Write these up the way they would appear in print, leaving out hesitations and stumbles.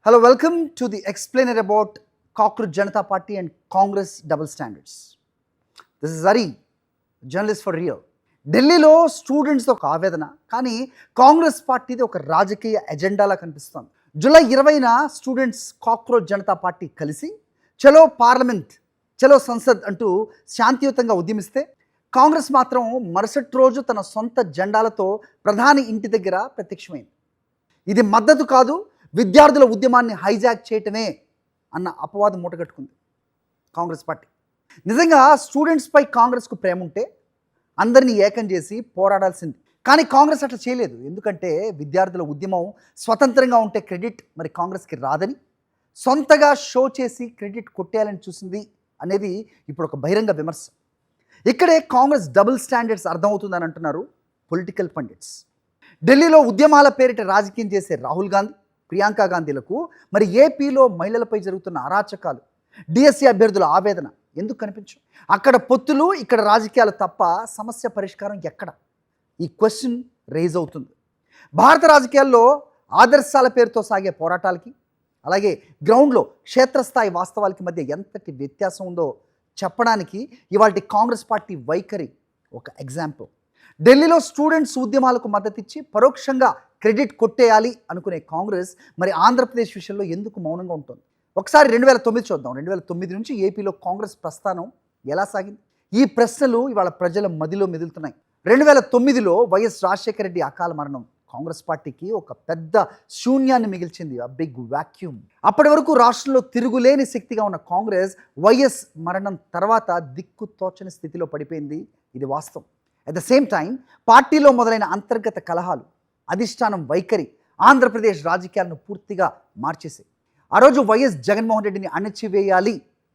Hello, welcome to the explainer about Cockroach Janata Party and Congress double standards. This is Ari, journalist for Rio. ఢిల్లీలో students ఒక ఆవేదన, కానీ కాంగ్రెస్ పార్టీది ఒక రాజకీయ ఎజెండాలా కనిపిస్తోంది. జూలై 20న స్టూడెంట్స్ కాక్రోచ్ జనతా పార్టీ కలిసి చలో పార్లమెంట్, చలో సంసద్ అంటూ శాంతియుతంగా ఉద్యమిస్తే, కాంగ్రెస్ మాత్రం మరుసటి రోజు తన సొంత జెండాలతో ప్రధాని ఇంటి దగ్గర ప్రత్యక్షమైంది. ఇది మద్దతు కాదు, విద్యార్థుల ఉద్యమాన్ని హైజాక్ చేయటమే అన్న అపవాదం మూటగట్టుకుంది కాంగ్రెస్ పార్టీ. నిజంగా స్టూడెంట్స్పై కాంగ్రెస్కు ప్రేమ ఉంటే అందరినీ ఏకం చేసి పోరాడాల్సింది. కానీ కాంగ్రెస్ అట్లా చేయలేదు. ఎందుకంటే విద్యార్థుల ఉద్యమం స్వతంత్రంగా ఉంటే క్రెడిట్ మరి కాంగ్రెస్కి రాదని, సొంతగా షో చేసి క్రెడిట్ కొట్టేయాలని చూసింది అనేది ఇప్పుడు ఒక బహిరంగ విమర్శ. ఇక్కడే కాంగ్రెస్ డబుల్ స్టాండర్డ్స్ అర్థమవుతుందని అంటున్నారు పొలిటికల్ పండిట్స్. ఢిల్లీలో ఉద్యమాల పేరిట రాజకీయం చేసే రాహుల్ గాంధీ, ప్రియాంక గాంధీలకు మరి ఏపీలో మహిళలపై జరుగుతున్న అరాచకాలు, డిఎస్సి అభ్యర్థుల ఆవేదన ఎందుకు కనిపించు? అక్కడ పొత్తులు, ఇక్కడ రాజకీయాలు తప్ప సమస్య పరిష్కారం ఎక్కడ? ఈ క్వశ్చన్ రేజ్ అవుతుంది. భారత రాజకీయాల్లో ఆదర్శాల పేరుతో సాగే పోరాటాలకి, అలాగే గ్రౌండ్లో క్షేత్రస్థాయి వాస్తవాలకి మధ్య ఎంతటి వ్యత్యాసం ఉందో చెప్పడానికి ఇవాళ కాంగ్రెస్ పార్టీ వైఖరి ఒక ఎగ్జాంపుల్. ఢిల్లీలో స్టూడెంట్స్ ఉద్యమాలకు మద్దతిచ్చి పరోక్షంగా క్రెడిట్ కొట్టేయాలి అనుకునే కాంగ్రెస్ మరి ఆంధ్రప్రదేశ్ విషయంలో ఎందుకు మౌనంగా ఉంటుంది? ఒకసారి 2009 చూద్దాం. 2009 నుంచి ఏపీలో కాంగ్రెస్ ప్రస్థానం ఎలా సాగింది? ఈ ప్రశ్నలు ఇవాళ ప్రజల మదిలో మెదులుతున్నాయి. 2009లో వైఎస్ రాజశేఖర రెడ్డి అకాల మరణం కాంగ్రెస్ పార్టీకి ఒక పెద్ద శూన్యాన్ని మిగిల్చింది, అ బిగ్ వాక్యూమ్. అప్పటి వరకు రాష్ట్రంలో తిరుగులేని శక్తిగా ఉన్న కాంగ్రెస్ వైఎస్ మరణం తర్వాత దిక్కు తోచని స్థితిలో పడిపోయింది. ఇది వాస్తవం. అట్ ద సేమ్ టైం పార్టీలో మొదలైన అంతర్గత కలహాలు, అధిష్టానం వైఖరి ఆంధ్రప్రదేశ్ రాజకీయాలను పూర్తిగా మార్చేసాయి. ఆ రోజు వైఎస్ జగన్మోహన్ రెడ్డిని అణచివేయాలి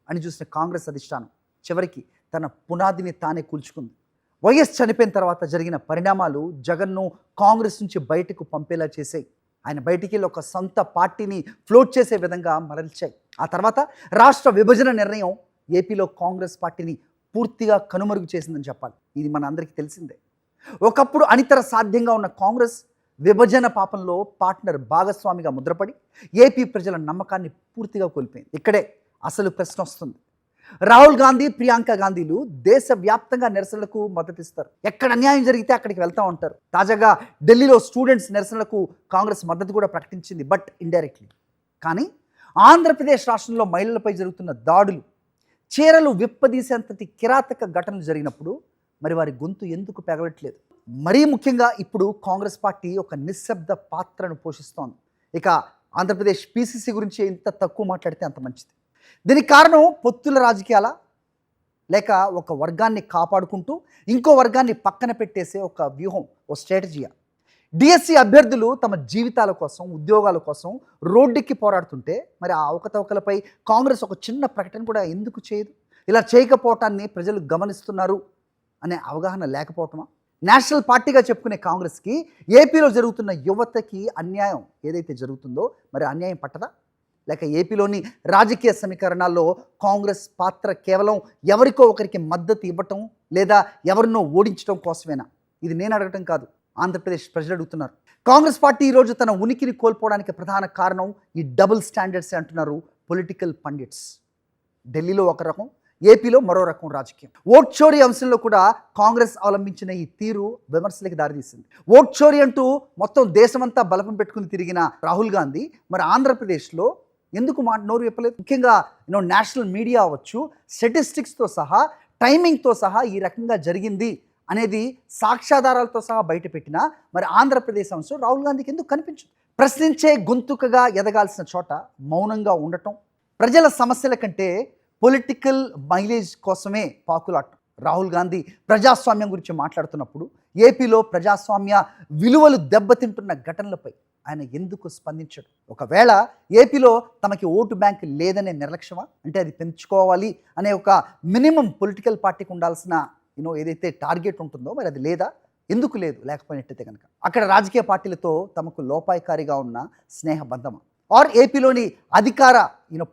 అని చూసిన కాంగ్రెస్ అధిష్టానం చివరికి తన పునాదిని తానే కూల్చుకుంది. వైఎస్ చనిపోయిన తర్వాత జరిగిన పరిణామాలు జగన్ను కాంగ్రెస్ నుంచి బయటకు పంపేలా చేశాయి. ఆయన బయటికి వెళ్ళి ఒక సొంత పార్టీని ఫ్లోట్ చేసే విధంగా మరల్చాయి. ఆ తర్వాత రాష్ట్ర విభజన నిర్ణయం ఏపీలో కాంగ్రెస్ పార్టీని పూర్తిగా కనుమరుగు చేసిందని చెప్పాలి. ఇది మన అందరికీ తెలిసిందే. ఒకప్పుడు అనితర సాధ్యంగా ఉన్న కాంగ్రెస్ విభజన పాపంలో పార్ట్నర్ భాగస్వామిగా ముద్రపడి ఏపీ ప్రజల నమ్మకాన్ని పూర్తిగా కోల్పోయింది. ఇక్కడే అసలు ప్రశ్న వస్తుంది. రాహుల్ గాంధీ, ప్రియాంక గాంధీలు దేశవ్యాప్తంగా నిరసనలకు మద్దతిస్తారు. ఎక్కడ అన్యాయం జరిగితే అక్కడికి వెళ్తూ ఉంటారు. తాజాగా ఢిల్లీలో స్టూడెంట్స్ నిరసనలకు కాంగ్రెస్ మద్దతు కూడా ప్రకటించింది, బట్ ఇండైరెక్ట్లీ. కానీ ఆంధ్రప్రదేశ్ రాష్ట్రంలో మహిళలపై జరుగుతున్న దాడులు, చీరలు విప్పదీసేంతటి కిరాతక ఘటనలు జరిగినప్పుడు మరి వారి గొంతు ఎందుకు పెగలట్లేదు? మరీ ముఖ్యంగా ఇప్పుడు కాంగ్రెస్ పార్టీ ఒక నిశ్శబ్ద పాత్రను పోషిస్తోంది. ఇక ఆంధ్రప్రదేశ్ పిసిసి గురించి ఎంత తక్కువ మాట్లాడితే అంత మంచిది. దీనికి కారణం పొత్తుల రాజకీయాల, లేక ఒక వర్గాన్ని కాపాడుకుంటూ ఇంకో వర్గాన్ని పక్కన పెట్టేసే ఒక వ్యూహం, ఓ స్ట్రాటజీయా? డిఎస్సి అభ్యర్థులు తమ జీవితాల కోసం, ఉద్యోగాల కోసం రోడ్డెక్కి పోరాడుతుంటే మరి ఆ అవకతవకలపై కాంగ్రెస్ ఒక చిన్న ప్రకటన కూడా ఎందుకు చేయదు? ఇలా చేయకపోవటాన్ని ప్రజలు గమనిస్తున్నారు అనే అవగాహన లేకపోవటమా? నేషనల్ పార్టీగా చెప్పుకునే కాంగ్రెస్కి ఏపీలో జరుగుతున్న యువతకి అన్యాయం ఏదైతే జరుగుతుందో మరి అన్యాయం పట్టదా? లేక ఏపీలోని రాజకీయ సమీకరణాల్లో కాంగ్రెస్ పాత్ర కేవలం ఎవరికో ఒకరికి మద్దతు ఇవ్వటం లేదా ఎవరినో ఓడించడం కోసమేనా? ఇది నేను అడగటం కాదు, ఆంధ్రప్రదేశ్ ప్రజలు అడుగుతున్నారు. కాంగ్రెస్ పార్టీ ఈరోజు తన ఉనికిని కోల్పోవడానికి ప్రధాన కారణం ఈ డబుల్ స్టాండర్డ్స్ అంటున్నారు పొలిటికల్ పండిట్స్. ఢిల్లీలో ఒక రకం, ఏపీలో మరో రకం రాజకీయం. ఓట్ చోరీ అంశంలో కూడా కాంగ్రెస్ అవలంబించిన ఈ తీరు విమర్శలకు దారితీసింది. ఓట్ చోరీ అంటూ మొత్తం దేశమంతా బలపం పెట్టుకుని తిరిగిన రాహుల్ గాంధీ మరి ఆంధ్రప్రదేశ్లో ఎందుకు నోరు విప్పలేదు? ముఖ్యంగా నేషనల్ మీడియా అవ్వచ్చు, స్టాటిస్టిక్స్తో సహా, టైమింగ్తో సహా ఈ రకంగా జరిగింది అనేది సాక్ష్యాధారాలతో సహా బయటపెట్టినా మరి ఆంధ్రప్రదేశ్ అంశం రాహుల్ గాంధీకి ఎందుకు కనిపించదు? ప్రశ్నించే గొంతుకగా ఎదగాల్సిన చోట మౌనంగా ఉండటం, ప్రజల సమస్యల కంటే పొలిటికల్ మైలేజ్ కోసమే పాకులాటం. రాహుల్ గాంధీ ప్రజాస్వామ్యం గురించి మాట్లాడుతున్నప్పుడు ఏపీలో ప్రజాస్వామ్య విలువలు దెబ్బతింటున్న ఘటనలపై ఆయన ఎందుకు స్పందించడు? ఒకవేళ ఏపీలో తమకి ఓటు బ్యాంక్ లేదనే నిర్లక్ష్యమా? అంటే అది పెంచుకోవాలి అనే ఒక మినిమం పొలిటికల్ పార్టీకి ఉండాల్సిన ఏదైతే టార్గెట్ ఉంటుందో మరి అది లేదా? ఎందుకు లేదు? లేకపోయినట్టయితే కనుక అక్కడ రాజకీయ పార్టీలతో తమకు లోపాయకారిగా ఉన్న స్నేహబంధమా, ఆర్ ఏపీలోని అధికార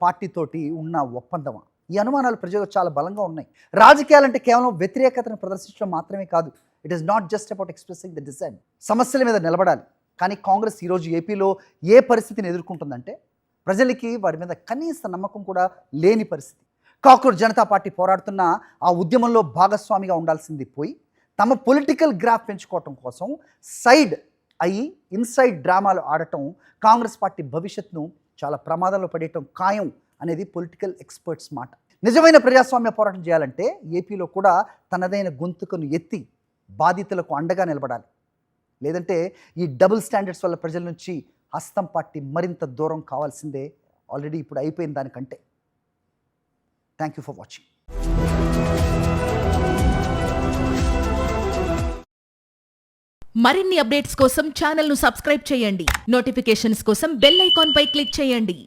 పార్టీతోటి ఉన్న ఒప్పందమా? ఈ అనుమానాలు ప్రజలకు చాలా బలంగా ఉన్నాయి. రాజకీయాలంటే కేవలం వ్యతిరేకతను ప్రదర్శించడం మాత్రమే కాదు. It is not just about expressing the dissent. సమస్యల మీద నిలబడాలి. కానీ కాంగ్రెస్ ఈరోజు ఏపీలో ఏ పరిస్థితిని ఎదుర్కొంటుందంటే ప్రజలకి వాడి మీద కనీస నమ్మకం కూడా లేని పరిస్థితి. కాక్రోచ్ జనతా పార్టీ పోరాడుతున్న ఆ ఉద్యమంలో భాగస్వామిగా ఉండాల్సింది పోయి తమ పొలిటికల్ గ్రాఫ్ పెంచుకోవటం కోసం సైడ్ అయ్యి ఇన్సైడ్ డ్రామాలు ఆడటం కాంగ్రెస్ పార్టీ భవిష్యత్తును చాలా ప్రమాదంలో పడేయటం ఖాయం అనేది పొలిటికల్ ఎక్స్పర్ట్స్ మాట. నిజమైన ప్రజాస్వామ్య పోరాటం చేయాలంటే ఏపీలో కూడా తనదైన గొంతుకను ఎత్తి బాధితులకు అండగా నిలబడాలి. లేదంటే ఈ డబుల్ స్టాండర్డ్స్ వల్ల ప్రజల నుంచి హస్తం పార్టీ మరింత దూరం కావాల్సిందే. ఆల్రెడీ ఇప్పుడు అయిపోయింది దానికంటే. Thank you for watching. మరిన్ని అప్డేట్స్ కోసం ఛానల్ను సబ్స్క్రైబ్ చేయండి. నోటిఫికేషన్స్ కోసం బెల్ ఐకాన్ పై క్లిక్ చేయండి.